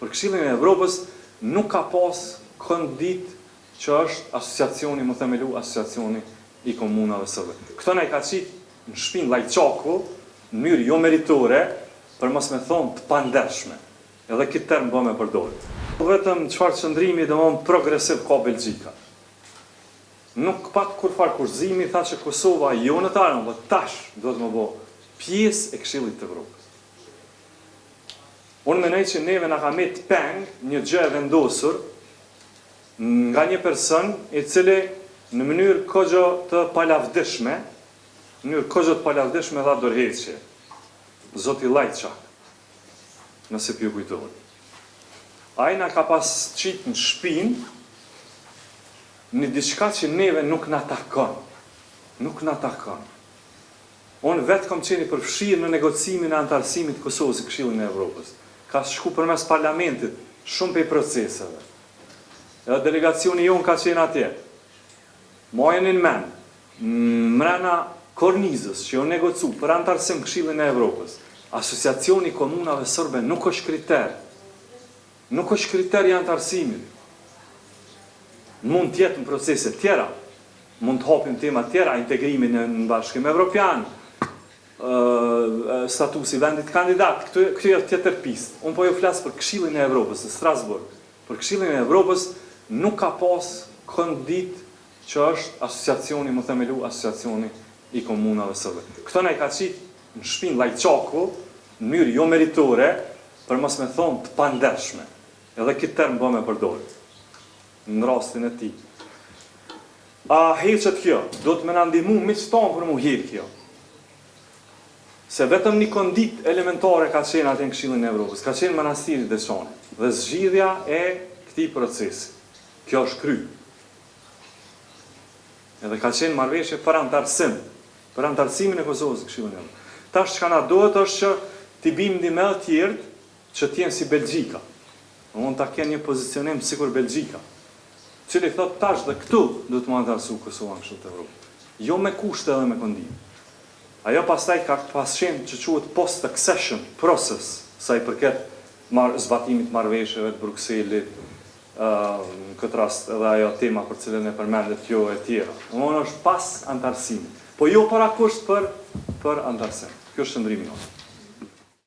Për Këshillin e Evropës nuk ka pas këndit që është asociacioni, më themelu, asociacioni i komunave sërbe. Këto na i ka qitë në shpinë lajçaku, në mënyrë jo meritore, për mos me thonë të pandershme. Edhe këtë term bë me përdorit. Vetëm çfarë qëndrimi domthon progresiv ka Belgjika. Nuk pat kurfar kurzimi, tha që Kosova jo në tarën, po tash do të më bë pjesë e Këshillit të Evropës. Unë menoj që neve na ka met peng një gjë e vendosur nga një person i cili në mënyrë kogjo të palavdishme, dha dorëheqje. Zoti Lajçak, nëse pju kujtohet. Ai na ka pas qitë në shpinë një diçka që neve nuk na takon. Nuk na takon. Unë vetë kom qeni përfshirë në negocimin e antarësimit të Kosovës i Këshillin e Evropës. Ka shku përmes parlamentit shumë prej proceseve. Edhe delegacioni jonë ka qenë atje. Majën në men, mrena kornizës që jo negocu për antarësim Këshillin e Evropës, asociacioni komunave sërbe nuk është kriter. Nuk është kriter i antarësimit. Mund tjetë në procese tjera, mund të hapim tema tjera, integrimin në Bashkim Evropian, statusi vendit kandidat, këtë e tjetër pistë. Unë po jo flasë për Këshillin e Evropës, në Strasburg. Për Këshillin e Evropës nuk ka pas këndit që është asociacioni, më themelu, asociacioni i komunave sërbe. Këto na i ka qitë në shpinë lajçaku, në mënyrë jo meritore, për mos me thonë të pandershme. Edhe këtë term bë me përdorit. Në rastin e tij. Heqet kjo, do të më na ndihmu me çton për mu heq kjo. Se vetëm një kondit elementare ka qenë atë në Këshillin e Evropës, ka qenë manastiri Deçanit dhe zgjidhja e këtij procesi. Kjo është kry. Edhe ka qenë marrëveshje për antarësim, për antarësimin e Kosovës në Këshillin e Evropës. Tash çka na duhet është që t'i bim ndihmë të tjerë që t'jenë si Belgjika. Unë ta kenë një pozicionim sikur Belgjika, cili thot tash dhe këtu do të më antarësu Kosova në Këshillin e Evropës. Jo me kushte edhe me kondim. Ajo pastaj ka pasqen që quhet post-accession process, sa i përket zbatimit marrëveshjeve të Brukselit, në këtë rast edhe ajo tema për cilën e përmendet jo e tjera. Domthonë është pas antarësimit, po jo para kusht për antarësim. Kjo është qëndrimi jonë.